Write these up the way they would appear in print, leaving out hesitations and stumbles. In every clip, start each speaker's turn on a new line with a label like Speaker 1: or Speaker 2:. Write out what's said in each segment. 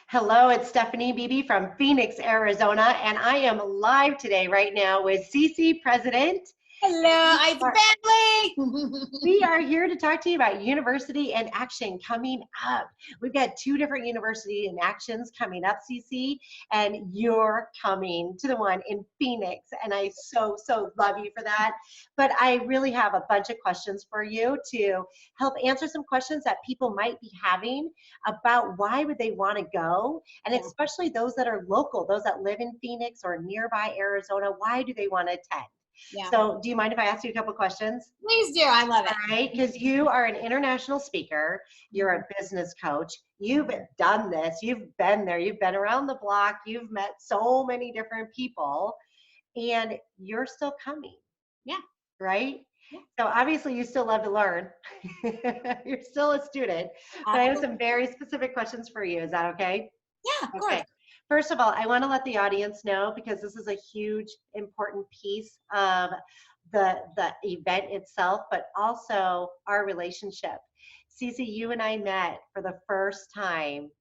Speaker 1: Hello, it's Stephanie Beebe from Phoenix, Arizona, and I am live today right now with Cece President.
Speaker 2: Hello, it's family.
Speaker 1: We are here to talk to you about University in Action coming up. We've got two different University in Actions coming up, Cece, and you're coming to the one in Phoenix, and I so love you for that. But I really have a bunch of questions for you to help answer some questions that people might be having about why would they want to go, and especially those that are local, those that live in Phoenix or nearby Arizona, why do they want to attend?
Speaker 2: Yeah.
Speaker 1: So do you mind if I ask you a couple questions?
Speaker 2: Please do. I love it.
Speaker 1: All right, because you are an international speaker, you're a business coach, you've done this, you've been there, you've been around the block, you've met so many different people, and you're still coming.
Speaker 2: Yeah.
Speaker 1: Right?
Speaker 2: Yeah.
Speaker 1: So obviously you still love to learn. You're still a student, but I have some very specific questions for you. Is that okay?
Speaker 2: Yeah, of
Speaker 1: Okay.
Speaker 2: course.
Speaker 1: First of all, I want to let the audience know, because this is a huge, important piece of the event itself, but also our relationship. Cece, you and I met for the first time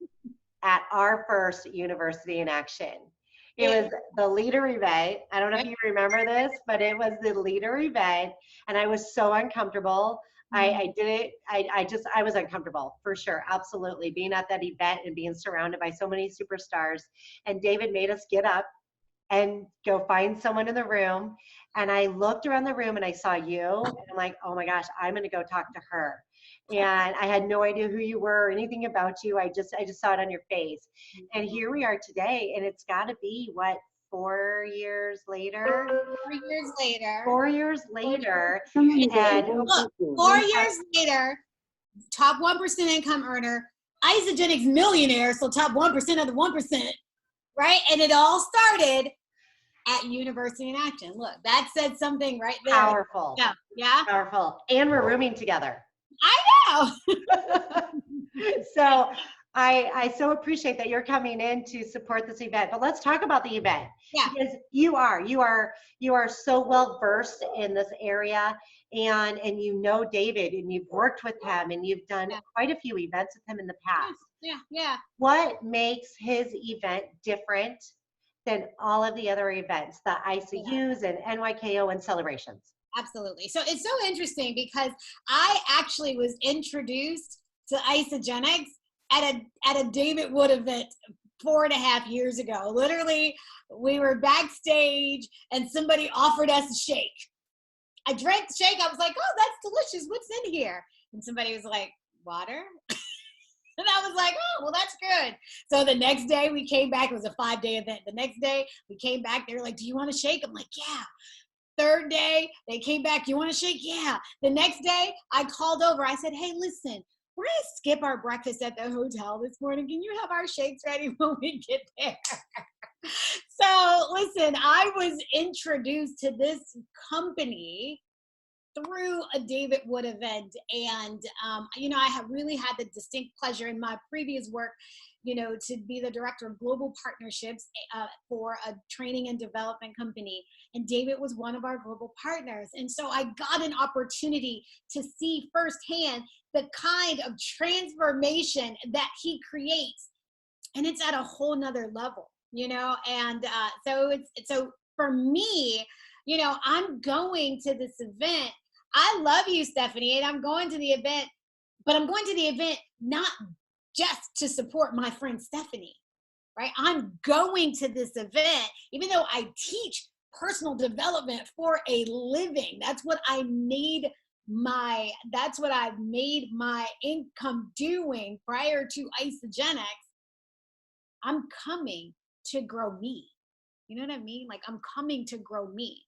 Speaker 1: at our first University in Action. It was the leader event. I don't know if you remember this, but it was the leader event, and I was so uncomfortable. I did it. I was uncomfortable for sure. Absolutely. Being at that event and being surrounded by so many superstars. And David made us get up and go find someone in the room. And I looked around the room and I saw you, and I'm like, oh my gosh, I'm going to go talk to her. And I had no idea who you were or anything about you. I just saw it on your face. And here we are today, and it's got to be what, 4 years later?
Speaker 2: 4 years later.
Speaker 1: 4 years later.
Speaker 2: And look, 4 years later, top 1% income earner, isogenics millionaire, so top 1% of the 1%, right? And it all started at University in Action. Look, that said something right there.
Speaker 1: Powerful.
Speaker 2: Yeah. Yeah.
Speaker 1: Powerful. And we're rooming together.
Speaker 2: I know.
Speaker 1: So I so appreciate that you're coming in to support this event. But let's talk about the event.
Speaker 2: Yeah.
Speaker 1: Because you are so well versed in this area, and you know David, and you've worked with him, and you've done quite a few events with him in the past.
Speaker 2: Yeah.
Speaker 1: What makes his event different than all of the other events, the ICUs and NYKO and celebrations?
Speaker 2: Absolutely. So it's so interesting because I actually was introduced to isogenics at a David Wood event 4.5 years ago. Literally, we were backstage and somebody offered us a shake. I drank the shake. I was like, oh, that's delicious. What's in here? And somebody was like, water? And I was like, oh, well, that's good. So the next day we came back. It was a 5-day event. The next day we came back. They were like, do you want a shake? I'm like, yeah. Third day, they came back. You want a shake? Yeah. The next day, I called over. I said, hey, listen, we're going to skip our breakfast at the hotel this morning. Can you have our shakes ready when we get there? So listen, I was introduced to this company through a David Wood event. And, I have really had the distinct pleasure in my previous work, to be the director of global partnerships for a training and development company. And David was one of our global partners. And so I got an opportunity to see firsthand the kind of transformation that he creates. And it's at a whole nother level, and so for me, I'm going to this event. I love you, Stephanie, and I'm going to the event, but I'm going to the event not just to support my friend Stephanie, right? I'm going to this event, even though I teach personal development for a living. That's what I've made my income doing prior to isogenics. I'm coming to grow me. You know what I mean? Like, I'm coming to grow me.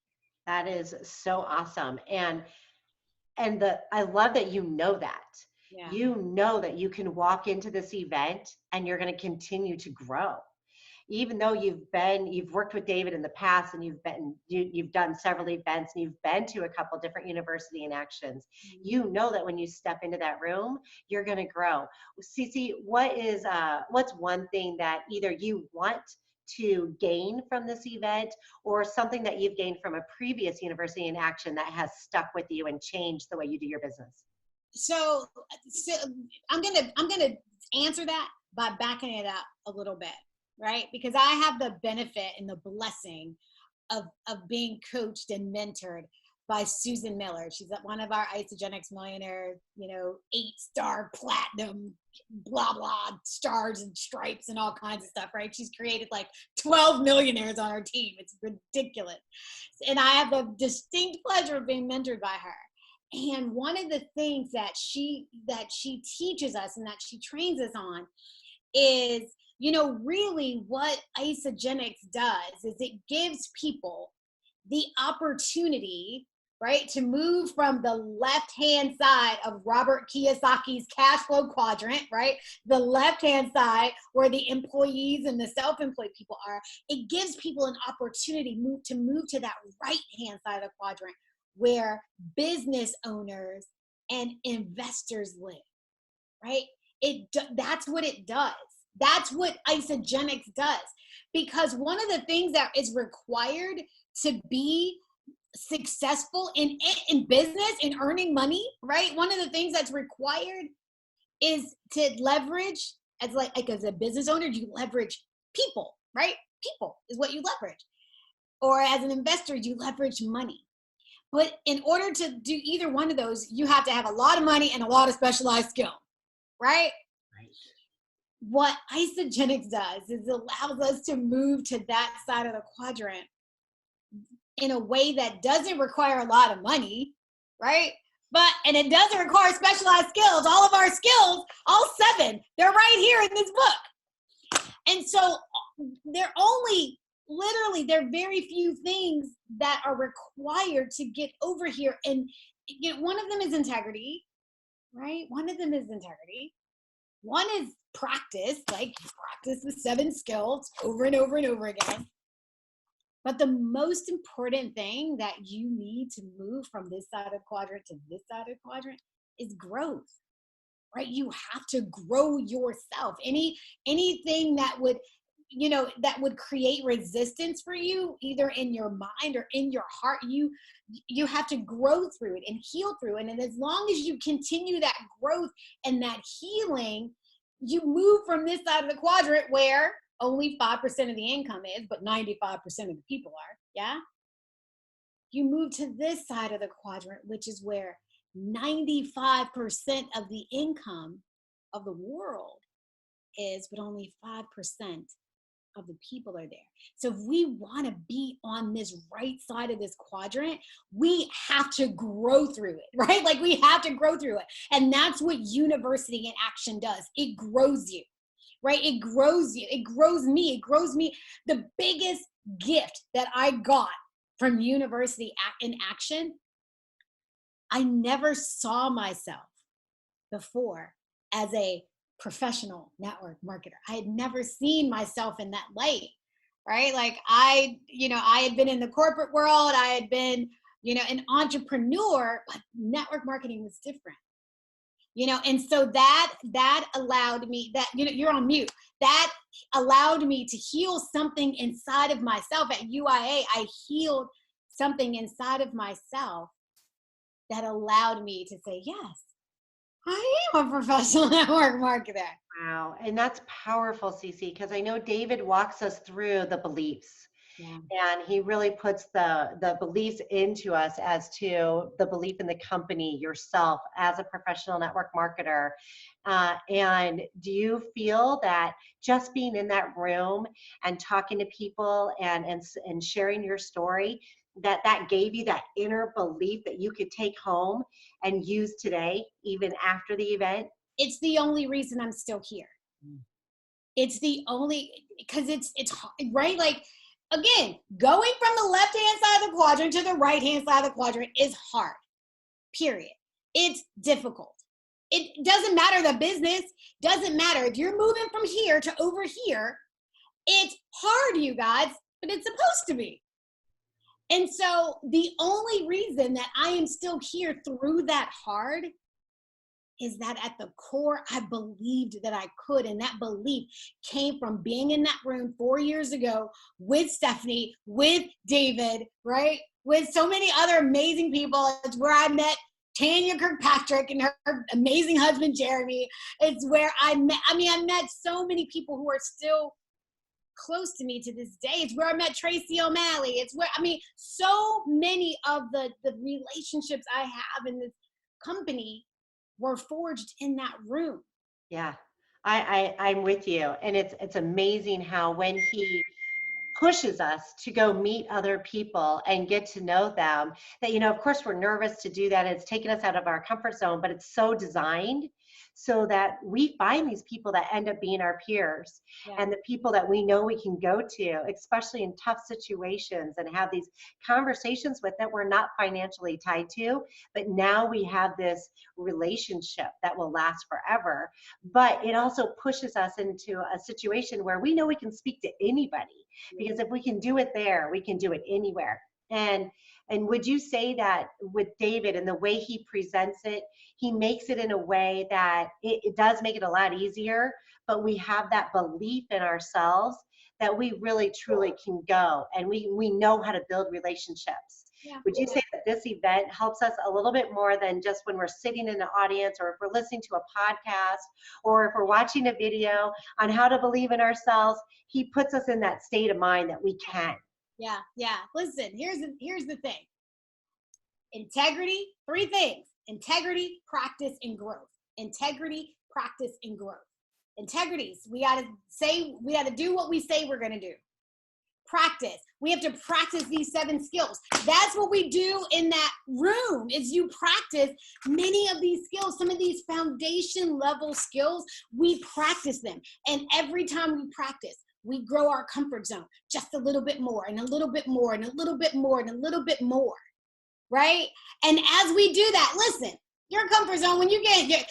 Speaker 1: That is so awesome. And I love that you know that. Yeah. You know that you can walk into this event and you're going to continue to grow. Even though you've worked with David in the past, and you've done several events, and you've been to a couple different University in Actions. You know that when you step into that room, you're going to grow. Cece, what's one thing that either you want to gain from this event, or something that you've gained from a previous University in Action that has stuck with you and changed the way you do your business?
Speaker 2: So I'm gonna answer that by backing it up a little bit, right? Because I have the benefit and the blessing of being coached and mentored by Susan Miller. She's one of our Isogenics millionaire, 8-star platinum, blah, blah, stars and stripes and all kinds of stuff, right? She's created like 12 millionaires on her team. It's ridiculous. And I have the distinct pleasure of being mentored by her. And one of the things that she teaches us and that she trains us on is, really what Isogenics does is it gives people the opportunity, right, to move from the left-hand side of Robert Kiyosaki's cash flow quadrant, right, the left-hand side where the employees and the self-employed people are. It gives people an opportunity to move to that right-hand side of the quadrant where business owners and investors live, right? That's what it does. That's what Isogenics does. Because one of the things that is required to be successful in business, in earning money, right? One of the things that's required is to leverage, as a business owner, you leverage people, right? People is what you leverage. Or as an investor, you leverage money. But in order to do either one of those, you have to have a lot of money and a lot of specialized skill, right?
Speaker 1: Right.
Speaker 2: What Isogenics does is it allows us to move to that side of the quadrant in a way that doesn't require a lot of money, right? And it doesn't require specialized skills. All of our skills, all 7, they're right here in this book. And so there are very few things that are required to get over here. And one of them is integrity, right? One of them is integrity. One is practice, like practice the 7 skills over and over and over again. But the most important thing that you need to move from this side of the quadrant to this side of the quadrant is growth, right? You have to grow yourself. Anything that would create resistance for you, either in your mind or in your heart, you have to grow through it and heal through it. And as long as you continue that growth and that healing, you move from this side of the quadrant where only 5% of the income is, but 95% of the people are, yeah? You move to this side of the quadrant, which is where 95% of the income of the world is, but only 5% of the people are there. So if we want to be on this right side of this quadrant, we have to grow through it, right? Like we have to grow through it. And that's what University in Action does. It grows you, right? It grows you. It grows me. It grows me. The biggest gift that I got from University in Action, I never saw myself before as a professional network marketer. I had never seen myself in that light, right? Like I had been in the corporate world. I had been, an entrepreneur, but network marketing was different, and so that allowed me you're on mute. That allowed me to heal something inside of myself. At UIA, I healed something inside of myself that allowed me to say, yes, I am a professional network marketer.
Speaker 1: Wow. And that's powerful, Cece, because I know David walks us through the beliefs. Yeah. And he really puts the beliefs into us as to the belief in the company, yourself as a professional network marketer. And do you feel that just being in that room and talking to people and sharing your story, that gave you that inner belief that you could take home and use today, even after the event?
Speaker 2: It's the only reason I'm still here. It's the only, because it's right. Like, again, going from the left-hand side of the quadrant to the right-hand side of the quadrant is hard, period. It's difficult. It doesn't matter the business, doesn't matter. If you're moving from here to over here, it's hard, you guys, but it's supposed to be. And so the only reason that I am still here through that hard is that at the core, I believed that I could. And that belief came from being in that room 4 years ago with Stephanie, with David, right? With so many other amazing people. It's where I met Tanya Kirkpatrick and her amazing husband, Jeremy. It's where I met so many people who are still close to me to this day. It's where I met Tracy O'Malley. It's where, so many of the relationships I have in this company were forged in that room.
Speaker 1: Yeah, I'm with you. And it's amazing how when he pushes us to go meet other people and get to know them, that, of course we're nervous to do that. It's taken us out of our comfort zone, but it's so designed so that we find these people that end up being our peers, and the people that we know we can go to, especially in tough situations, and have these conversations with that we're not financially tied to, but now we have this relationship that will last forever. But it also pushes us into a situation where we know we can speak to anybody, because if we can do it there, we can do it anywhere. And would you say that with David and the way he presents it, he makes it in a way that it does make it a lot easier, but we have that belief in ourselves that we really truly can go, and we know how to build relationships. Yeah. Would you say that this event helps us a little bit more than just when we're sitting in the audience, or if we're listening to a podcast, or if we're watching a video on how to believe in ourselves? He puts us in that state of mind that we can.
Speaker 2: Yeah. Listen, here's the thing. Integrity, 3 things. Integrity, practice, and growth. Integrity, practice, and growth. Integrities, we got to do what we say we're going to do. Practice, we have to practice these 7 skills. That's what we do in that room, is you practice many of these skills. Some of these foundation level skills, we practice them. And every time we practice, we grow our comfort zone just a little bit more, and a little bit more, and a little bit more, and a little bit more, right? And as we do that, listen, your comfort zone, when you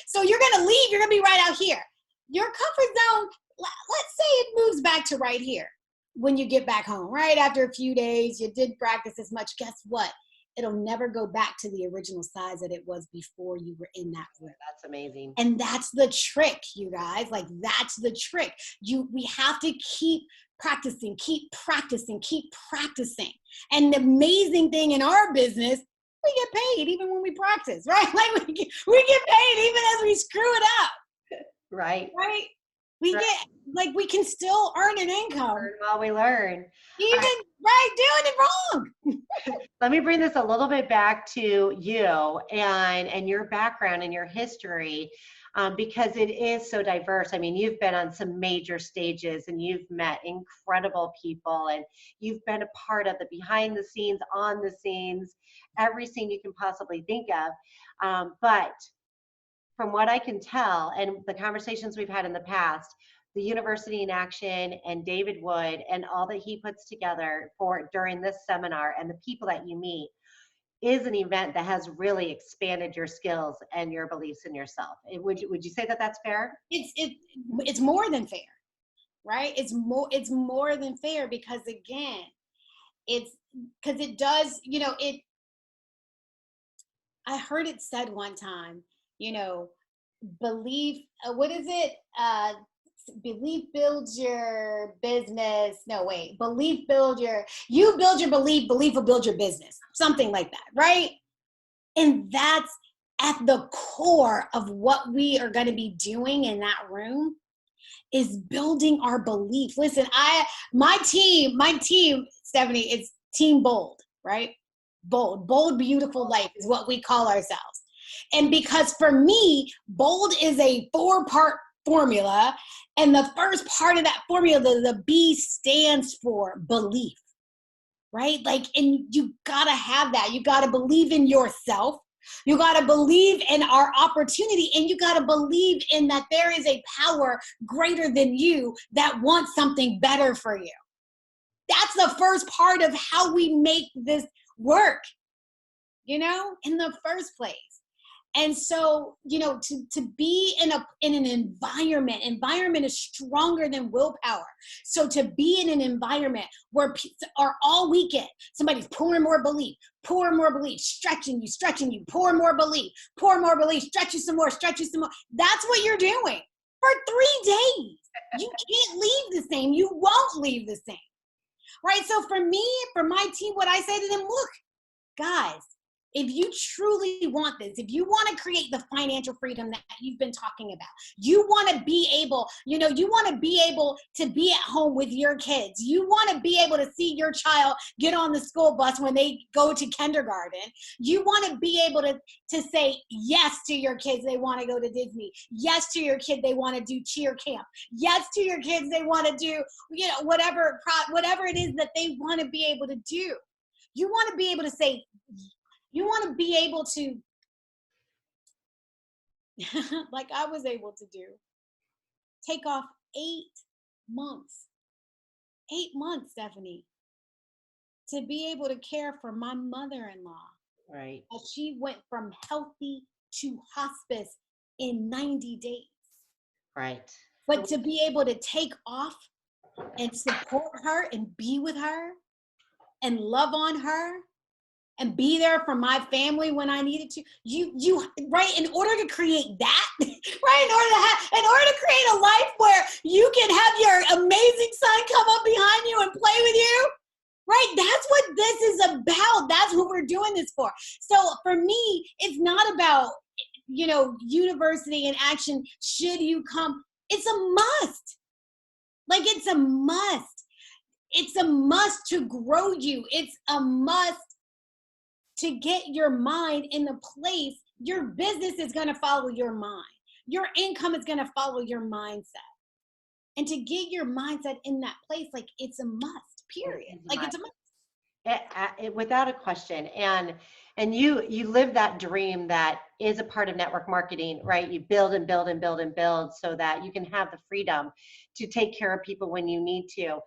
Speaker 2: so you're going to leave, you're going to be right out here. Your comfort zone, let's say it moves back to right here when you get back home, right? After a few days, you did practice as much. Guess what? It'll never go back to the original size that it was before you were in that room.
Speaker 1: That's amazing.
Speaker 2: And that's the trick, you guys. Like, that's the trick. We have to keep practicing, keep practicing, keep practicing. And the amazing thing in our business, we get paid even when we practice, right? Like, we get paid even as we screw it up.
Speaker 1: Right.
Speaker 2: We get, like, we can still earn an income.
Speaker 1: Learn while we learn.
Speaker 2: Even, doing it wrong.
Speaker 1: Let me bring this a little bit back to you and your background and your history, because it is so diverse. I mean, you've been on some major stages, and you've met incredible people, and you've been a part of the behind the scenes, on the scenes, every scene you can possibly think of. But from what I can tell, and the conversations we've had in the past, the University in Action and David Wood and all that he puts together during this seminar, and the people that you meet, is an event that has really expanded your skills and your beliefs in yourself. Would you say that that's fair?
Speaker 2: It's more than fair, right? It's more than fair, because again, because it does, I heard it said one time, belief, what is it? Belief builds your business. No, wait, you build your belief will build your business. Something like that, right? And that's at the core of what we are going to be doing in that room, is building our belief. Listen, my team, Stephanie, it's Team Bold, right? Bold, beautiful life is what we call ourselves. And because for me, bold is a 4-part formula. And the first part of that formula, the B, stands for belief, right? Like, and you gotta have that. You gotta believe in yourself. You gotta believe in our opportunity, and you gotta believe in that there is a power greater than you that wants something better for you. That's the first part of how we make this work, in the first place. And so, to be in an environment is stronger than willpower. So to be in an environment where all weekend, somebody's pouring more belief, stretching you, pour more belief, stretch you some more. That's what you're doing for 3 days. You can't leave the same. You won't leave the same. Right? So for me, for my team, what I say to them, look, guys, If you truly want this, if you want to create the financial freedom that you've been talking about, you want to be able, you want to be able to be at home with your kids. You want to be able to see your child get on the school bus when they go to kindergarten. You want to be able to say yes to your kids. They want to go to Disney. Yes to your kid. They want to do cheer camp. Yes to your kids. They want to do, whatever it is that they want to be able to do. You want to be able to say, you want to be able to, like I was able to do, take off 8 months, 8 months, Stephanie, to be able to care for my mother-in-law.
Speaker 1: Right.
Speaker 2: As she went from healthy to hospice in 90 days.
Speaker 1: Right.
Speaker 2: But to be able to take off and support her and be with her and love on her and be there for my family when I needed to. Right, in order to create that, right, in order to create a life where you can have your amazing son come up behind you and play with you, right? That's what this is about. That's what we're doing this for. So for me, it's not about, university and action. Should you come? It's a must. Like, it's a must. It's a must to grow you. It's a must to get your mind in the place. Your business is going to follow your mind. Your income is going to follow your mindset. And to get your mindset in that place, like, it's a must, period. Like, it's a must.
Speaker 1: Without a question. And you live that dream that is a part of network marketing, right? You build and build and build and build so that you can have the freedom to take care of people when you need to.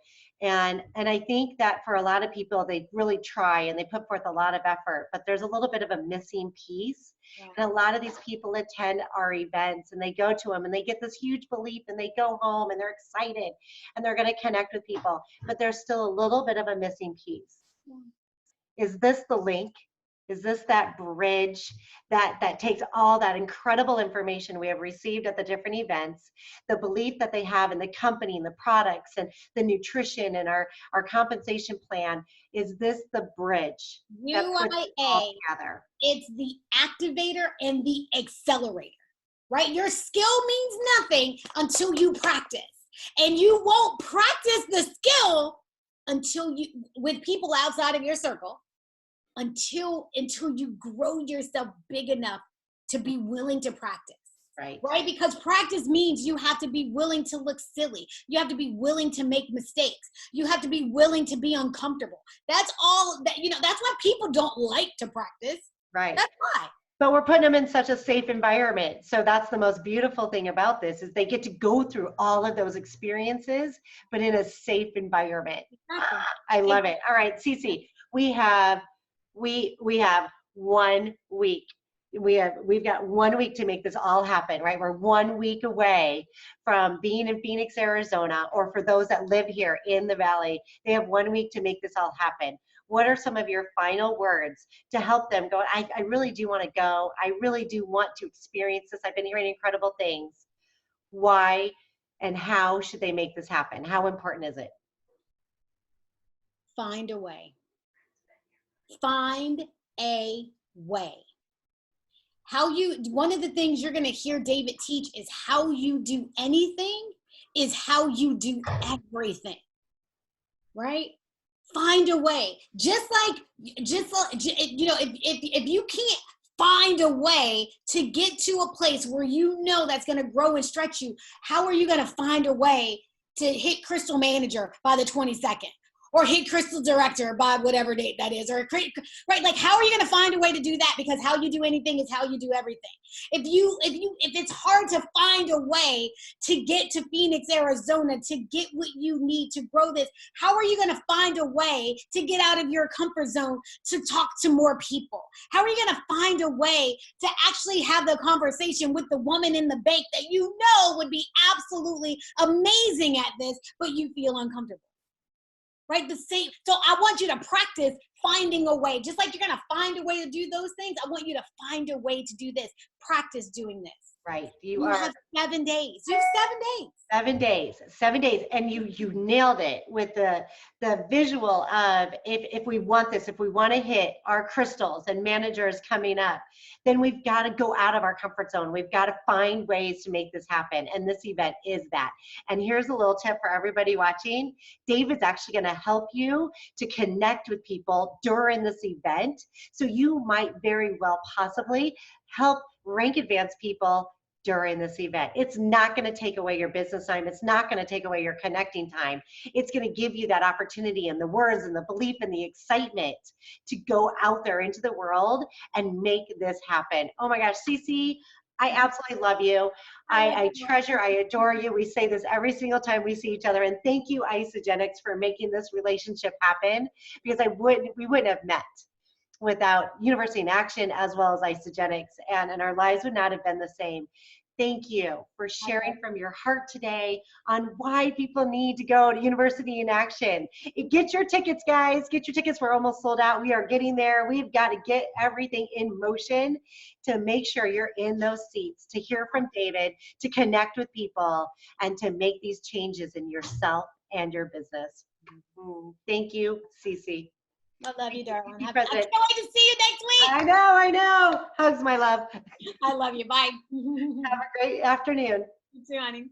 Speaker 1: And I think that for a lot of people, they really try and they put forth a lot of effort, but there's a little bit of a missing piece. Yeah. And a lot of these people attend our events and they go to them and they get this huge belief and they go home and they're excited and they're going to connect with people, but there's still a little bit of a missing piece. Yeah. Is this the link? Is this that bridge that takes all that incredible information we have received at the different events, the belief that they have in the company and the products and the nutrition and our compensation plan? Is this the bridge that puts it all together?
Speaker 2: It's the activator and the accelerator, right? Your skill means nothing until you practice. And you won't practice the skill until you, with people outside of your circle, until you grow yourself big enough to be willing to practice. Right? Because practice means you have to be willing to look silly. You have to be willing to make mistakes. You have to be willing to be uncomfortable. That's all that, that's why people don't like to practice.
Speaker 1: Right.
Speaker 2: That's why.
Speaker 1: But we're putting them in such a safe environment. So that's the most beautiful thing about this, is they get to go through all of those experiences, but in a safe environment. Exactly. I love it. All right, Cece, we have 1 week. We've got 1 week to make this all happen, right? We're 1 week away from being in Phoenix, Arizona, or for those that live here in the Valley, they have 1 week to make this all happen. What are some of your final words to help them go, I really do want to go. I really do want to experience this. I've been hearing incredible things. Why and how should they make this happen? How important is it?
Speaker 2: Find a way. Find a way. One of the things you're going to hear David teach is how you do anything is how you do everything, right? Find a way. Just like, if you can't find a way to get to a place where that's going to grow and stretch you, how are you going to find a way to hit Crystal Manager by the 22nd? Or hit Crystal Director by whatever date that is, right? Like, how are you going to find a way to do that? Because how you do anything is how you do everything. If it's hard to find a way to get to Phoenix, Arizona, to get what you need to grow this, how are you going to find a way to get out of your comfort zone to talk to more people? How are you going to find a way to actually have the conversation with the woman in the bank that would be absolutely amazing at this, but you feel uncomfortable? Right? The same. So I want you to practice finding a way. Just like you're going to find a way to do those things, I want you to find a way to do this. Practice doing this.
Speaker 1: Right.
Speaker 2: You have 7 days. You have 7 days.
Speaker 1: 7 days, 7 days, and you nailed it with the visual of if we want this, if we want to hit our crystals and managers coming up, then we've got to go out of our comfort zone. We've got to find ways to make this happen, and this event is that. And here's a little tip for everybody watching. David's actually going to help you to connect with people during this event, so you might very well possibly help rank advance people during this event. It's not going to take away your business time. It's not going to take away your connecting time. It's going to give you that opportunity and the words and the belief and the excitement to go out there into the world and make this happen. Oh my gosh, Cece, I absolutely love you. I treasure, I adore you. We say this every single time we see each other. And thank you, Isogenics, for making this relationship happen, because we wouldn't have met without University in Action as well as Isogenics, and our lives would not have been the same. Thank you for sharing from your heart today on why people need to go to University in Action. Get your tickets, guys. Get your tickets. We're almost sold out. We are getting there. We've got to get everything in motion to make sure you're in those seats, to hear from David, to connect with people, and to make these changes in yourself and your business. Thank you, Cece.
Speaker 2: I love you, darling. I can't
Speaker 1: President.
Speaker 2: wait to see you next week.
Speaker 1: I know. Hugs, my love.
Speaker 2: I love you. Bye.
Speaker 1: Have a great afternoon.
Speaker 2: You too, honey.